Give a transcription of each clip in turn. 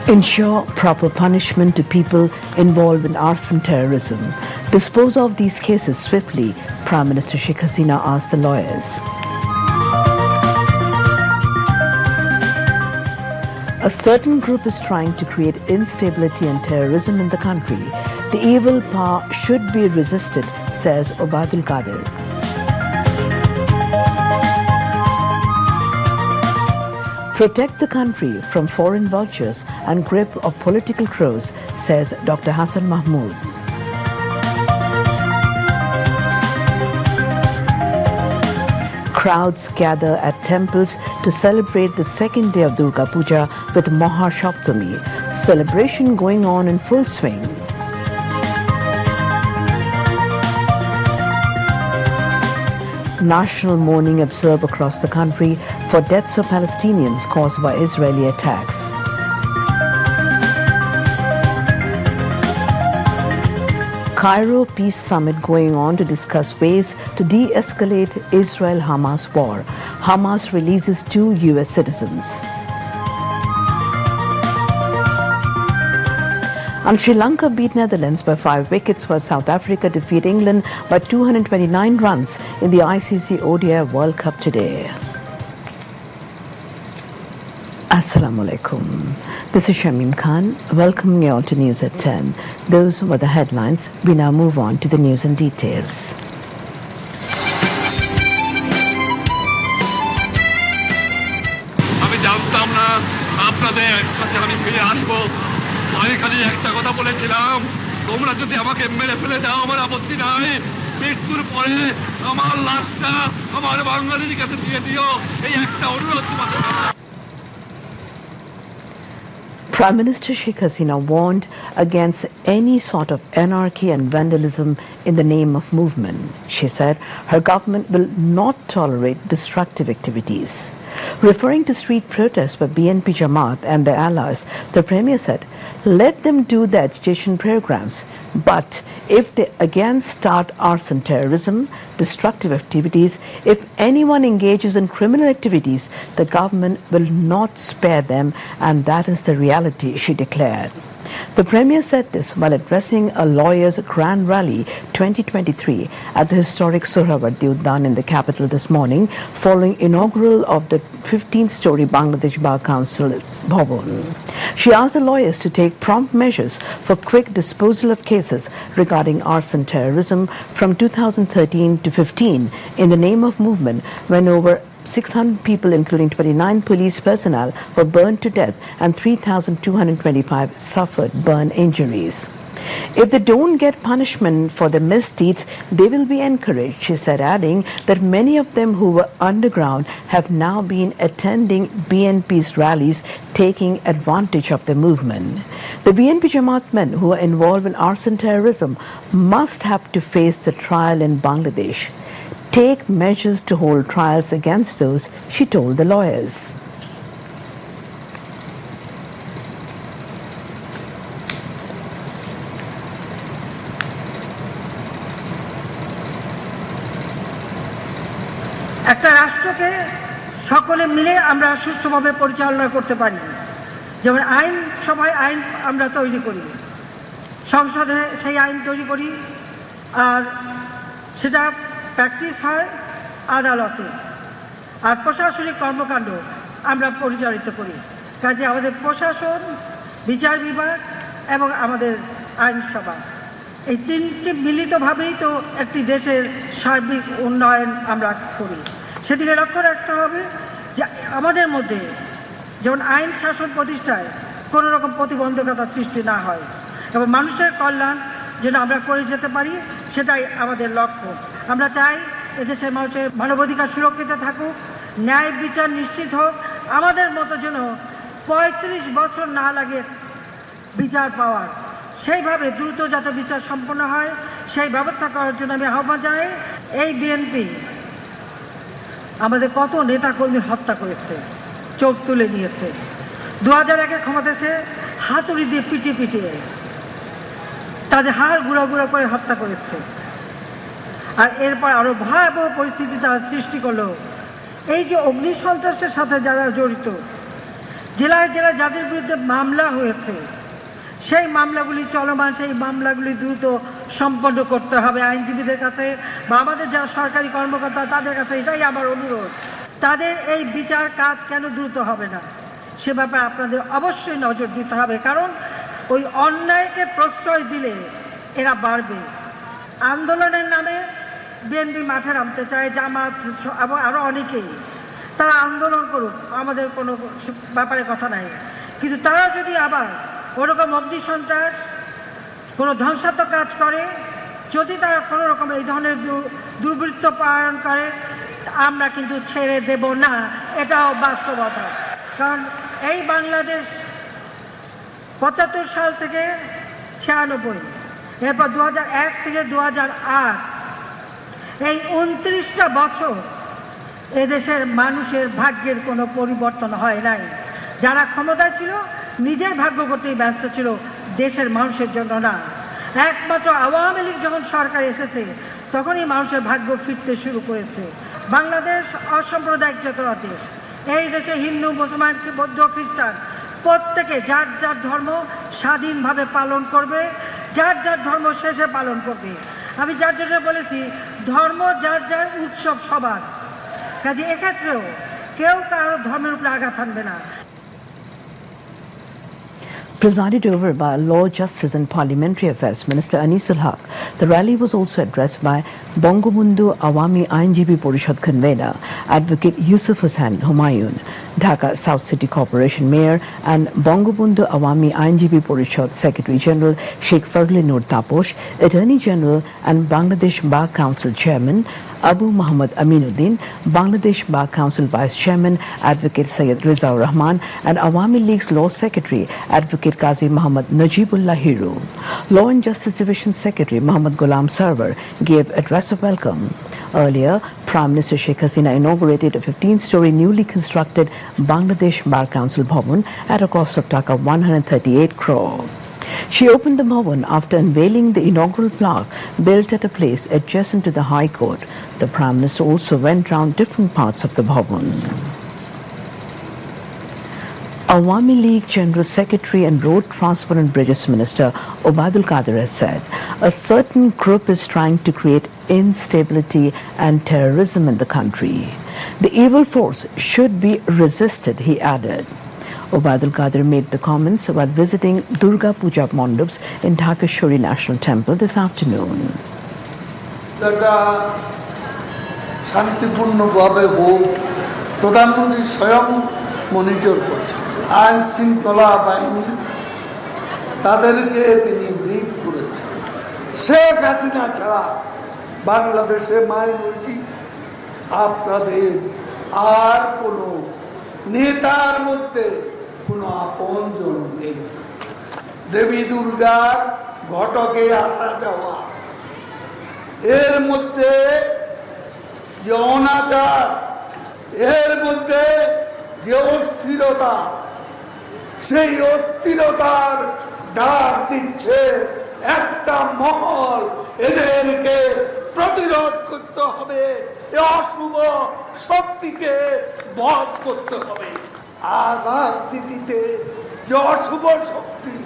Ensure proper punishment to people involved in arson terrorism. Dispose of these cases swiftly, Prime Minister Sheikh Hasina asked the lawyers. A certain group is trying to create instability and terrorism in the country. The evil power should be resisted, says Obaidul Qadir. Protect the country from foreign vultures and grip of political crows, says Dr. Hassan Mahmood. Crowds gather at temples to celebrate the second day of Durga Puja with Mahar Shaptami. Celebration going on in full swing. National mourning observed across the country for deaths of Palestinians caused by Israeli attacks. Cairo Peace Summit going on to discuss ways to de-escalate Israel-Hamas war. Hamas releases 2 U.S. citizens. And Sri Lanka beat Netherlands by 5 wickets, while South Africa defeat England by 229 runs in the ICC ODI World Cup today. Assalamu alaikum. This is Shamim Khan, welcoming you all to News at 10. Those were the headlines. We now move on to the news and details. আমি খালি একটা কথা বলেছিলাম, তোমরা যদি আমাকে মেরে ফেলে দাও আমার আপত্তি নাই, মৃত্যুর পরে আমার লাশটা আমার বাঙালির কাছে দিয়ে দিও, এই একটা অনুরোধ তোমাদের কাছে। Prime Minister Sheikh Hasina warned against any sort of anarchy and vandalism in the name of movement. She said her government will not tolerate destructive activities. Referring to street protests by BNP Jamaat and their allies, the Premier said, let them do their agitation programs, but if they again start arson terrorism, destructive activities, if anyone engages in criminal activities, the government will not spare them, and that is the reality, she declared. The Premier said this while addressing a lawyers' Grand Rally 2023 at the historic Sohrawardi Udyan in the capital this morning, following inaugural of the 15-story Bangladesh Bar Council Bhavan. She asked the lawyers to take prompt measures for quick disposal of cases regarding arson terrorism from 2013 to 15 in the name of movement, when over 600 people, including 29 police personnel, were burned to death and 3,225 suffered burn injuries. If they don't get punishment for their misdeeds, they will be encouraged, she said, adding that many of them who were underground have now been attending BNP's rallies, taking advantage of the movement. The BNP Jamaat men who are involved in arson terrorism must have to face the trial in Bangladesh. Take measures to hold trials against those, she told the lawyers. একটা রাষ্ট্রকে সকলে মিলে আমরা সুষ্ঠুভাবে পরিচালনা করতে পারি। যেমন আইন সভায় আইন আমরা তৈরি করি, সংসদে সেই আইন তৈরি করি, আর সেটা প্র্যাকটিস হয় আদালতে, আর প্রশাসনিক কর্মকাণ্ড আমরা পরিচালিত করি। কাজে আমাদের প্রশাসন, বিচার বিভাগ এবং আমাদের আইনসভা, এই তিনটি মিলিতভাবেই তো একটি দেশের সার্বিক উন্নয়ন আমরা করি। সেদিকে লক্ষ্য রাখতে হবে যে আমাদের মধ্যে যেমন আইন শাসন প্রতিষ্ঠায় কোনো রকম প্রতিবন্ধকতা সৃষ্টি না হয় এবং মানুষের কল্যাণ যেন আমরা করে যেতে পারি, সেটাই আমাদের লক্ষ্য। আমরা চাই এদেশের মানুষের মানবাধিকার সুরক্ষিত থাকুক, ন্যায় বিচার নিশ্চিত হোক, আমাদের মতো যেন 35 বছর না লাগে বিচার পাওয়ার, সেইভাবে দ্রুত যাতে বিচার সম্পন্ন হয় সেই ব্যবস্থা করার জন্য আমি আহ্বান জানাই। এই বিএনপি আমাদের কত নেতাকর্মী হত্যা করেছে, চোখ তুলে নিয়েছে। 2001-এ ক্ষমতা এসে হাতুড়ি দিয়ে পিটিয়ে পিটিয়ে তাদের হাড় গুঁড়া গুঁড়া করে হত্যা করেছে। আর এরপর আরো ভয়াবহ পরিস্থিতি তারা সৃষ্টি করলো। এই যে অগ্নি সন্ত্রাসের সাথে যারা জড়িত জেলায় জেলায় যাদের বিরুদ্ধে মামলা হয়েছে সেই মামলাগুলি চলমান, সেই মামলাগুলি দ্রুত সম্পন্ন করতে হবে আইনজীবীদের কাছে বা আমাদের যারা সরকারি কর্মকর্তা তাদের কাছে। এটাই আমার অনুরোধ। তাদের এই বিচার কাজ কেন দ্রুত হবে না সে ব্যাপারে আপনাদের অবশ্যই নজর দিতে হবে, কারণ ওই অন্যায়কে প্রশ্রয় দিলে এরা বাড়বে। আন্দোলনের নামে বিএনপি মাঠে নামতে চায়, জামাত এবং আরও অনেকেই, তারা আন্দোলন করুক, আমাদের কোনো ব্যাপারে কথা নাই। কিন্তু তারা যদি আবার ওরকম অগ্নি সন্ত্রাস, কোনো ধ্বংসাত্মক কাজ করে, যদি তারা কোনো রকম এই ধরনের দুর্বৃত্ত পালন করে, আমরা কিন্তু ছেড়ে দেব না, এটাও বাস্তবতা। কারণ এই বাংলাদেশ ৭৫ সাল থেকে ৯৬, এরপর ২০০১ থেকে ২০০৮, এই ২৯টা বছর এদেশের মানুষের ভাগ্যের কোনো পরিবর্তন হয় নাই। যারা ক্ষমতায় ছিল নিজের ভাগ্য করতেই ব্যস্ত ছিল, দেশের মানুষের জন্য না। একমাত্র আওয়ামী লীগ যখন সরকার এসেছে তখনই মানুষের ভাগ্য ফিরতে শুরু করেছে। বাংলাদেশ অসাম্প্রদায়িক চেতনার দেশ। এই দেশে হিন্দু, মুসলমান, বৌদ্ধ, খ্রিস্টান প্রত্যেকে যার যার ধর্ম স্বাধীনভাবে পালন করবে, যার যার ধর্ম শেষে পালন করবে। আমি যার জন্য বলেছি ধর্ম যার যার উৎসব সবার, কাজে এক্ষেত্রেও কেউ কারো ধর্মের উপরে আঘাত আনবে না। Presided over by Law, Justice and Parliamentary Affairs Minister Anis ul-Haq, the rally was also addressed by Bangabandhu Awami Ainjibi Porishad convener, Advocate Yusuf Hussain Humayun, Dhaka South City Corporation Mayor and Bangabandhu Awami Ainjibi Porishad Secretary General Sheikh Fazli Nur Taposh, Attorney General and Bangladesh Bar Council Chairman Abu Muhammad Aminuddin, Bangladesh Bar Council Vice Chairman Advocate Syed Rizaur Rahman and Awami League's Law Secretary Advocate Qazi Muhammad Najibullah Hiru. Law and Justice Division Secretary Muhammad Ghulam Sarwar gave address of welcome. Earlier, Prime Minister Sheikh Hasina inaugurated a 15-story newly constructed Bangladesh Bar Council Bhavan at a cost of Taka 138 crore. She opened the Bhavan after unveiling the inaugural plaque built at a place adjacent to the High Court. The Prime Minister also went round different parts of the Bhavan. Awami League General Secretary and Road Transport and Bridges Minister Obadul Qadir has said a certain group is trying to create instability and terrorism in the country. The evil force should be resisted, he added. Obadul Qadir made the comments while visiting Durga Puja Mondaps in Dhakeshwari National Temple this afternoon. শান্তিপূর্ণভাবে হোক, প্রধানমন্ত্রী স্বয়ং monitor করছেন। আইন শৃঙ্খলা বাহিনী তাদেরকে তিনি ব্রিফ করেছেন। শেখ হাসিনা ছাড়া বাংলাদেশে মাইনরিটি আপনাদের আর কোনো নেতার মধ্যে কোনো আপনজন নেই। দেবী দুর্গার ঘটকে আসা যাওয়া, এর মধ্যে যে অনাচার, এর মধ্যে যে অস্থিরতা, সেই অস্থিরতার ডাক দিচ্ছে একটা মহল। এদেরকে প্রতিরোধ করতে হবে, এ অশুভ শক্তিকে বধ করতে হবে। আর রাজনীতিতে যে অশুভ শক্তি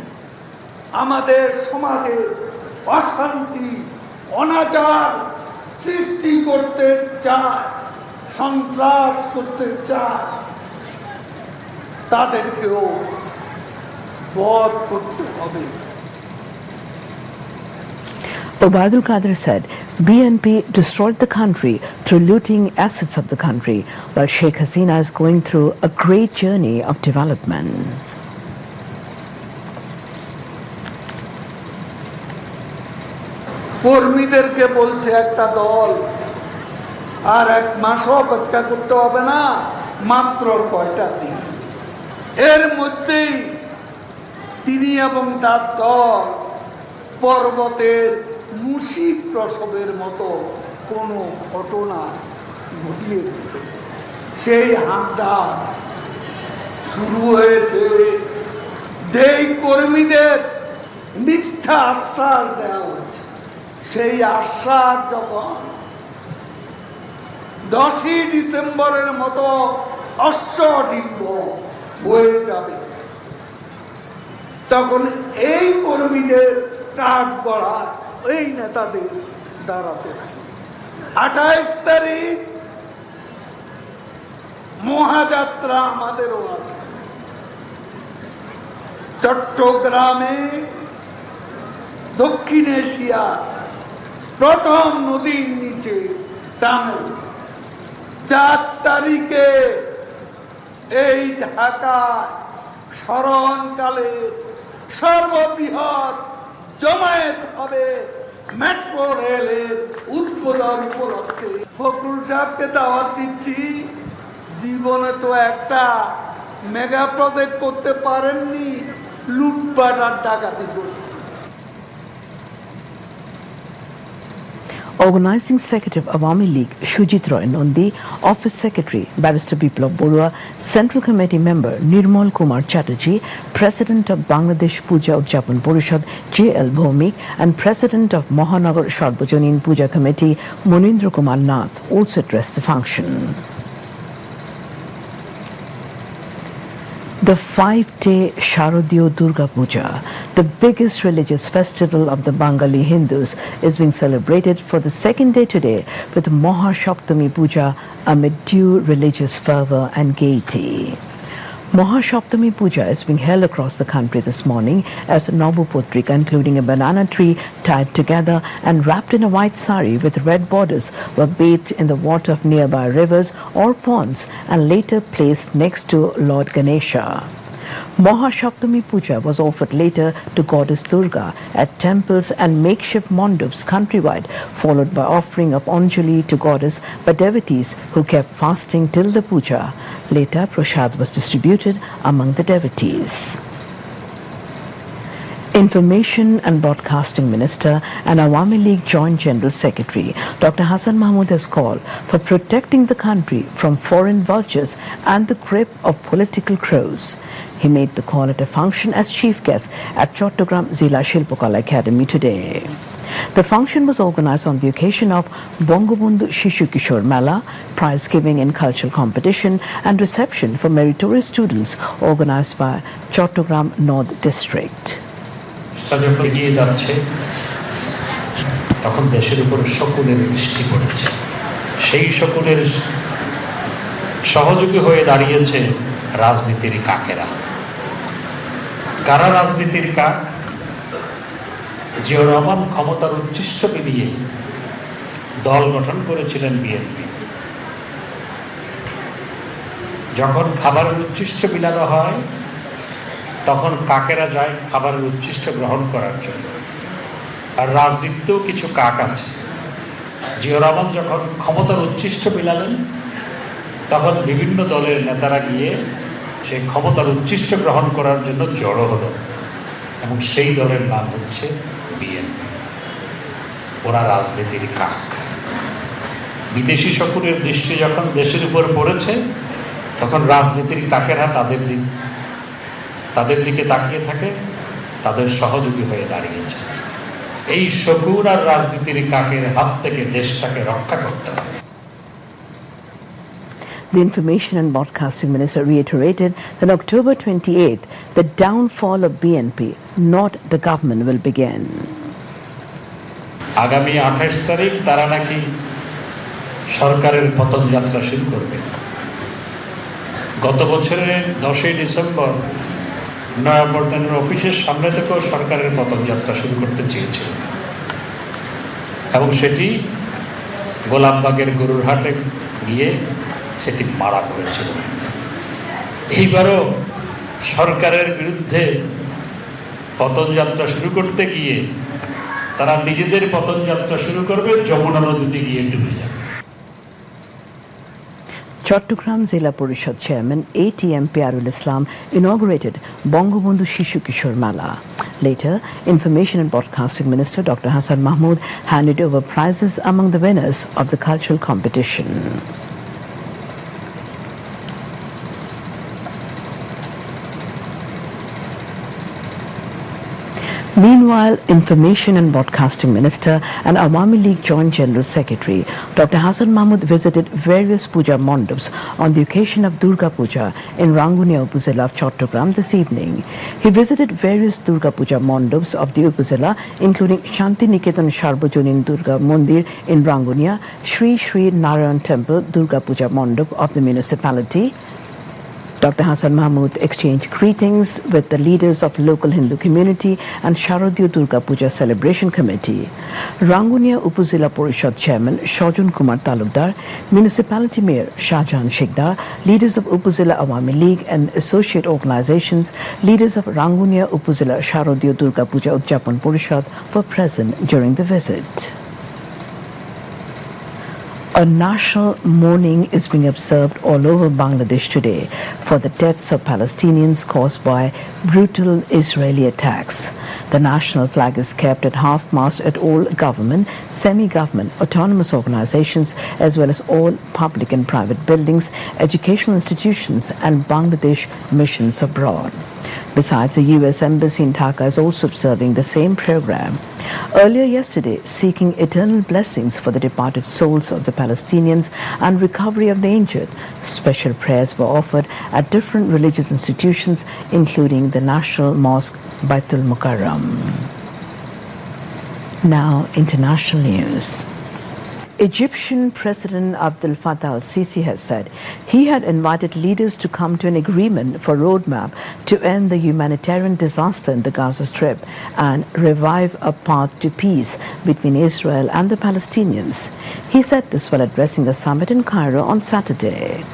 আমাদের সমাজে অশান্তি, অনাচার সৃষ্টি করতে চায়, সন্ত্রাস করতে চায়, তাদেরকেও বধ করতে হবে। Obadul Qadir said BNP destroyed the country through looting assets of the country, while Sheikh Hasina is going through a great journey of development. কর্মীদেরকে বলছে একটা দল, আর এক মাস অপেক্ষা করতে হবে না, মাত্র কয়টা দিন। এর মধ্যেই তিনি এবং তার দল পর্বতের মুশিক প্রসবের মতো কোনো ঘটনা ঘটিয়ে দিবে। সেই হামলা শুরু হয়েছে যেই কর্মীদের মিথ্যা আশ্বাস দেওয়া হচ্ছে। সেই আশ্বাস যখন 10ই ডিসেম্বরের মতো অশ্বডিম্ব হয়ে যাবে। তখন এই কর্মীদের কাঠ গড়া এই নেতাদের দাঁড়াতে হবে। 28 তারিখ মহাযাত্রা আমাদেরও আছে। চট্টগ্রামে দক্ষিণ এশিয়ার প্রথম নদীর নিচে টানেল। 4 তারিখে এই ঢাকায় স্মরণকালে সর্ববৃহৎ জমায়েত হবে মেট্রো রেলের উদ্বোধন উপলক্ষে। ফখরুল সাহেবকে দাওয়াত দিচ্ছি, জীবনে তো একটা মেগা প্রজেক্ট করতে পারেননি, লুটপাট আর ডাকাতি করছে। Organizing Secretary of Awami League Shujit Roy Nondi, Office Secretary Barrister Biplab Borua, Central Committee Member Nirmal Kumar Chatterjee, President of Bangladesh Puja Udjapon Porishad J.L. Bhomik, and President of Mahanagar Sarvajanin Puja Committee Munindra Kumar Nath also addressed the function. The 5-day Sharadiyo Durga Puja, the biggest religious festival of the Bengali Hindus, is being celebrated for the second day today with Mahashaptami Puja amid due religious fervor and gaiety. Mahashaptami Puja is being held across the country this morning as Navaputrika, including a banana tree tied together and wrapped in a white sari with red borders, were bathed in the water of nearby rivers or ponds and later placed next to Lord Ganesha. Mahashaptami Puja was offered later to Goddess Durga at temples and makeshift mandaps countrywide, followed by offering of Anjali to Goddess by devotees who kept fasting till the puja. Later, prasad was distributed among the devotees. Information and Broadcasting Minister and Awami League Joint General Secretary Dr. Hassan Mahmood has called for protecting the country from foreign vultures and the grip of political crows. He made the call at a function as chief guest at Chattogram Zila Shilpakala Academy today. The function was organized on the occasion of Bangabandhu Shishu Kishore Mela, prize giving and cultural competition, and reception for meritorious students organized by Chattogram North District. যখন এগিয়ে যাচ্ছে তখন দেশের উপর শকুনের দৃষ্টি পড়েছে। সেই শকুনের সহযোগী হয়ে দাঁড়িয়েছে রাজনীতির কাকেরা। কারা রাজনীতির কাক? জিয়াউর রহমান ক্ষমতার উচ্ছিষ্ট বিলিয়ে দল গঠন করেছিলেন বিএনপি। যখন খাবারের উচ্ছিষ্ট বিলানো হয় তখন কাকেরা যায় খাবারের উচ্ছিষ্ট গ্রহণ করার জন্য। আর রাজনীতিতেও কিছু কাক আছে। জিয়াউর রহমান যখন ক্ষমতার উচ্ছিষ্ট বিলালেন তখন বিভিন্ন দলের নেতারা গিয়ে সেই ক্ষমতার উচ্ছিষ্ট গ্রহণ করার জন্য জড়ো হলো, এবং সেই দলের নাম হচ্ছে বিএনপি। ওরা রাজনীতির কাক। বিদেশি শকুনের দৃষ্টি যখন দেশের উপর পড়েছে তখন রাজনীতির কাকেরা তাদের দিকে তাকিয়ে থাকে, তাদের সহযোগী হয়ে দাঁড়িয়েছে। এই শকুন আর রাজনীতির কাকের হাত থেকে দেশটাকে রক্ষা করতে হবে। The Information and Broadcasting Minister reiterated that October 28th, the downfall of BNP, not the government, will begin. আগামী 28 তারিখ তারা নাকি সরকারের পতন যাত্রা শুরু করবে। গত বছরের 10ই ডিসেম্বর নয়াপল্টনের অফিসের সামনে থেকেও সরকারের পতন যাত্রা শুরু করতে চেয়েছিল, এবং সেটি গোলামবাগের গরুর হাটে গিয়ে সেটি মারা পড়েছিল। এইবারও সরকারের বিরুদ্ধে পতন যাত্রা শুরু করতে গিয়ে তারা নিজেদের পতন যাত্রা শুরু করবে, যমুনা নদীতে গিয়ে ডুবে যাবে। Chattogram Zila Porishad Chairman ATM Piarul Islam inaugurated Bangabandhu Shishu Kishore Mela. Later, Information and Broadcasting Minister Dr. Hassan Mahmood handed over prizes among the winners of the cultural competition. Meanwhile, Information and Broadcasting Minister and Awami League Joint General Secretary Dr. Hassan Mahmud visited various puja mandaps on the occasion of Durga Puja in Rangunia Upazila of Chattogram this evening. He visited various Durga Puja mandaps of the Upazila, including Shanti Niketan Sarvajanin Durga Mandir in Rangunia, Sri Sri Narayan Temple Durga Puja mandap of the municipality. Dr. Hassan Mahmud exchanged greetings with the leaders of local Hindu community and Sharadiya Durga Puja Celebration Committee. Rangunia Upazila Porishad Chairman Shojun Kumar Talukdar, Municipality Mayor Shahjahan Shikdar, leaders of Upazila Awami League and associate organizations, leaders of Rangunia Upazila Sharadiya Durga Puja Udjapan Porishad were present during the visit. A national mourning is being observed all over Bangladesh today for the deaths of Palestinians caused by brutal Israeli attacks. The national flag is kept at half-mast at all government, semi-government, autonomous organizations, as well as all public and private buildings, educational institutions, and Bangladesh missions abroad. Besides, the U.S. Embassy in Dhaka is also observing the same program. Earlier yesterday, seeking eternal blessings for the departed souls of the Palestinians and recovery of the injured, special prayers were offered at different religious institutions, including the National Mosque Baitul Mukarram. Now, international news. Egyptian President Abdel Fattah al-Sisi has said he had invited leaders to come to an agreement for a roadmap to end the humanitarian disaster in the Gaza Strip and revive a path to peace between Israel and the Palestinians. He said this while addressing a summit in Cairo on Saturday.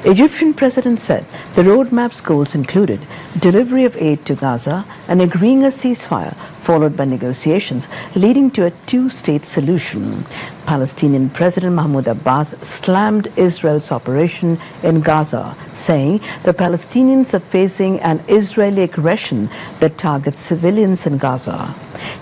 Egyptian President said the roadmap's goals included delivery of aid to Gaza and agreeing a ceasefire, followed by negotiations leading to a two-state solution. Palestinian President Mahmoud Abbas slammed Israel's operation in Gaza, saying the Palestinians are facing an Israeli aggression that targets civilians in Gaza.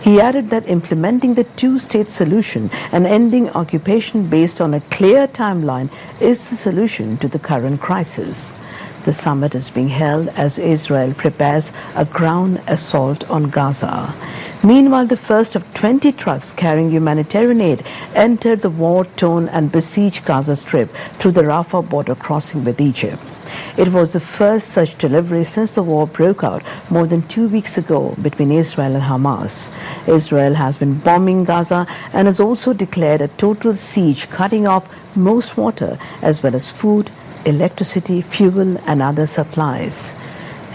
He added that implementing the two-state solution and ending occupation based on a clear timeline is the solution to the current crisis. The summit is being held as Israel prepares a ground assault on Gaza. Meanwhile, the first of 20 trucks carrying humanitarian aid entered the war-torn and besieged Gaza Strip through the Rafah border crossing with Egypt. It was the first such delivery since the war broke out more than 2 weeks ago between Israel and Hamas. Israel has been bombing Gaza and has also declared a total siege, cutting off most water as well as food, electricity, fuel, and other supplies.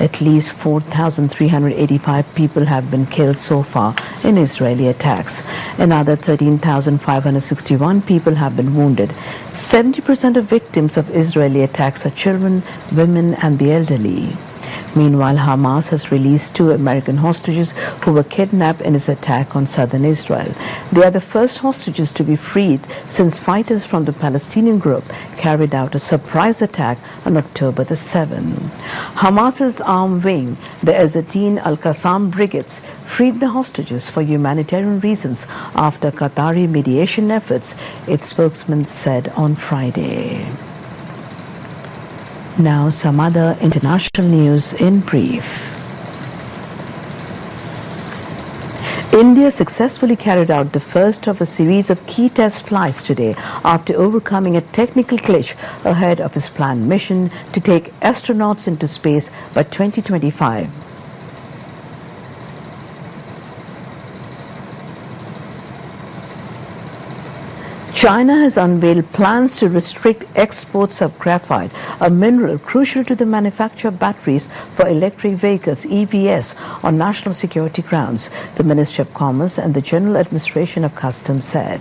At least 4,385 people have been killed so far in Israeli attacks. Another 13,561 people have been wounded. 70% of victims of Israeli attacks are children, women, and the elderly. Meanwhile, Hamas has released 2 American hostages who were kidnapped in its attack on southern Israel. They are the first hostages to be freed since fighters from the Palestinian group carried out a surprise attack on October the 7th. Hamas's armed wing, the Azadin al-Qassam brigades, freed the hostages for humanitarian reasons after Qatari mediation efforts, its spokesman said on Friday. Now, some other international news in brief. India successfully carried out the first of a series of key test flights today after overcoming a technical glitch ahead of its planned mission to take astronauts into space by 2025. China has unveiled plans to restrict exports of graphite, a mineral crucial to the manufacture of batteries for electric vehicles, EVs, on national security grounds, the Ministry of Commerce and the General Administration of Customs said.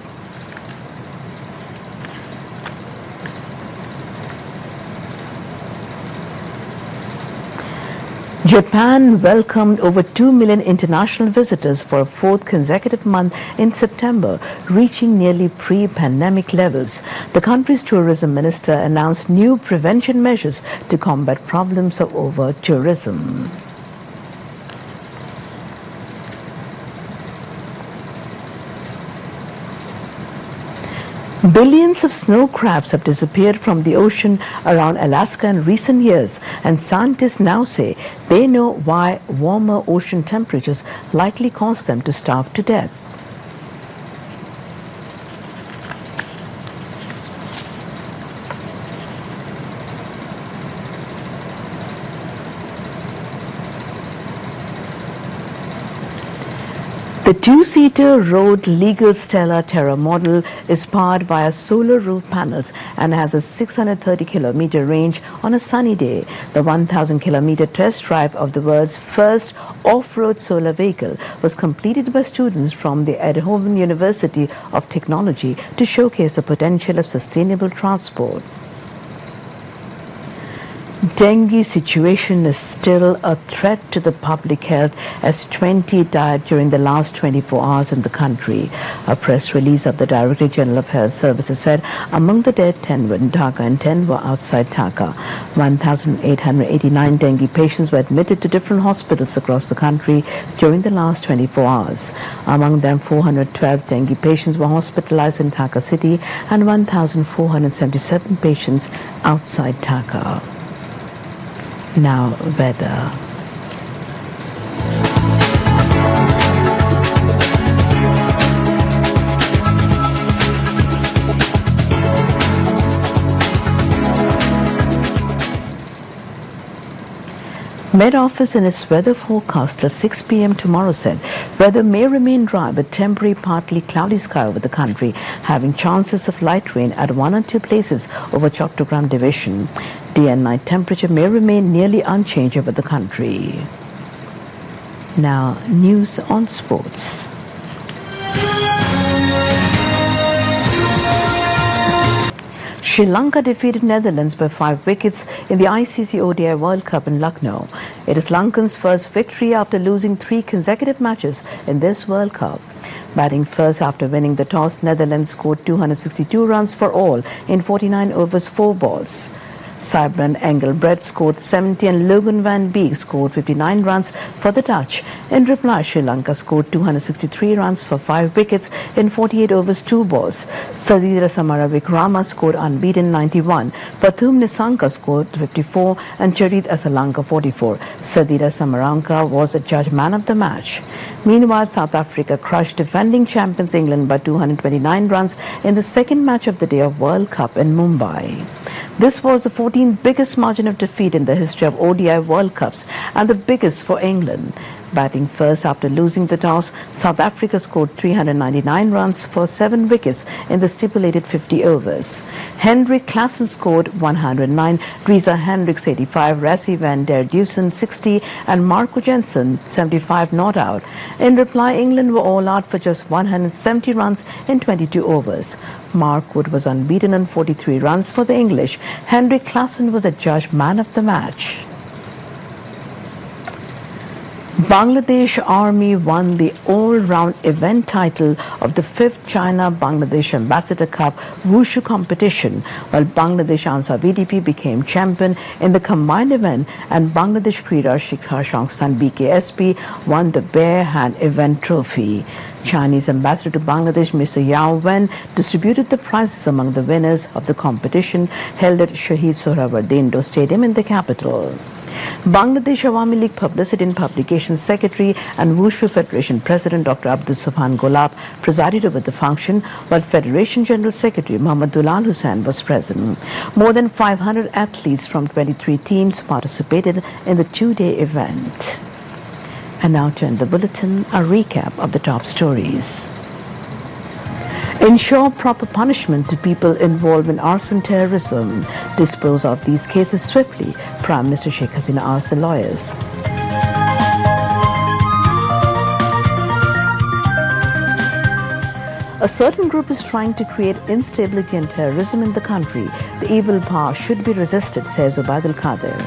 Japan welcomed over 2 million international visitors for a 4th consecutive month in September, reaching nearly pre-pandemic levels. The country's tourism minister announced new prevention measures to combat problems of over-tourism. Billions of snow crabs have disappeared from the ocean around Alaska in recent years, and scientists now say they know why warmer ocean temperatures likely caused them to starve to death. The two-seater road legal Stella Terra model is powered via solar roof panels and has a 630-kilometer range on a sunny day. The 1,000-kilometer test drive of the world's first off-road solar vehicle was completed by students from the Eindhoven University of Technology to showcase the potential of sustainable transport. Dengue situation is still a threat to the public health as 20 died during the last 24 hours in the country. A press release of the Director General of Health Services said among the dead 10 were in Dhaka and 10 were outside Dhaka. 1,889 dengue patients were admitted to different hospitals across the country during the last 24 hours. Among them, 412 dengue patients were hospitalized in Dhaka city and 1,477 patients outside Dhaka. Now, weather. Met Office in its weather forecast till 6 p.m. tomorrow said weather may remain dry with temporary partly cloudy sky over the country, having chances of light rain at one or two places over Chattogram division. Day and night temperature may remain nearly unchanged over the country. Now, news on sports. Sri Lanka defeated Netherlands by 5 wickets in the ICC ODI World Cup in Lucknow. It is Lankan's first victory after losing 3 consecutive matches in this World Cup. Batting first after winning the toss, Netherlands scored 262 runs for all in 49 overs 4 balls. Sybren Engelbrecht scored 70 and Logan van Beek scored 59 runs for the Dutch. In reply, Sri Lanka scored 263 runs for 5 wickets in 48 overs 2 balls. Sadira Samaravikrama scored unbeaten 91. Pathum Nisanka scored 54 and Charit Asalanka 44. Sadira Samaranka was adjudged man of the match. Meanwhile, South Africa crushed defending champions England by 229 runs in the second match of the day of World Cup in Mumbai. This was the 14th biggest margin of defeat in the history of ODI World Cups and the biggest for England. Batting first after losing the toss, South Africa scored 399 runs for 7 wickets in the stipulated 50 overs. Hendrik Klaassen scored 109, Reza Hendricks 85, Rassie van der Dusen 60 and Marco Jensen 75 not out. In reply, England were all out for just 170 runs in 22 overs. Mark Wood was unbeaten on 43 runs for the English. Hendrik Klaassen was adjudged man of the match. Bangladesh Army won the all-round event title of the 5th China-Bangladesh Ambassador Cup Wushu competition, while Bangladesh Ansar VDP became champion in the combined event and Bangladesh Krida Shikhar Songsan BKSP won the bare hand event trophy. Chinese ambassador to Bangladesh, Mr. Yao Wen, distributed the prizes among the winners of the competition held at Shahid Sohrawardi Indoor Stadium in the capital. Bangladesh Awami League Publicity and Publications Secretary and Wushu Federation President Dr. Abdul Subhan Golab presided over the function, while Federation General Secretary Muhammad Dulal Hussain was present. More than 500 athletes from 23 teams participated in the 2-day event. And now to end the bulletin, a recap of the top stories. Ensure proper punishment to people involved in arson terrorism. Dispose of these cases swiftly, Prime Minister Sheikh Hasina asked the lawyers. A certain group is trying to create instability and terrorism in the country. The evil power should be resisted, says Ubaidul Qadir.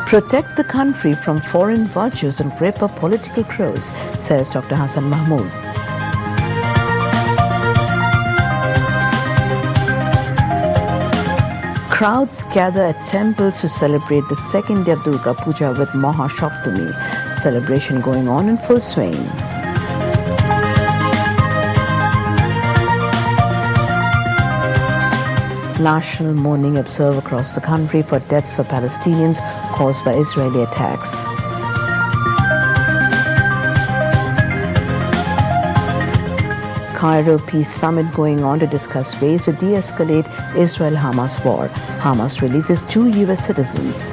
Protect the country from foreign vultures and grip of political crows, says Dr. Hassan Mahmood. Crowds gather at temples to celebrate the second day of Durga Puja with Maha Saptami. celebration going on in full swing. National mourning observed across the country for deaths of Palestinians caused by Israeli attacks. Cairo Peace Summit going on to discuss ways to de-escalate Israel-Hamas war. Hamas releases 2 U.S. citizens.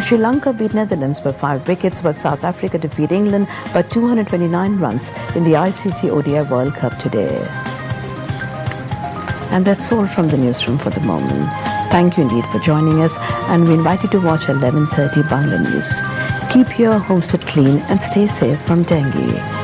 Sri Lanka beat Netherlands by 5 wickets, while South Africa defeat England by 229 runs in the ICC ODI World Cup today. And that's all from the newsroom for the moment. Thank you indeed for joining us, and we invite you to watch 11:30 Bangla News. Keep your homes clean and stay safe from dengue.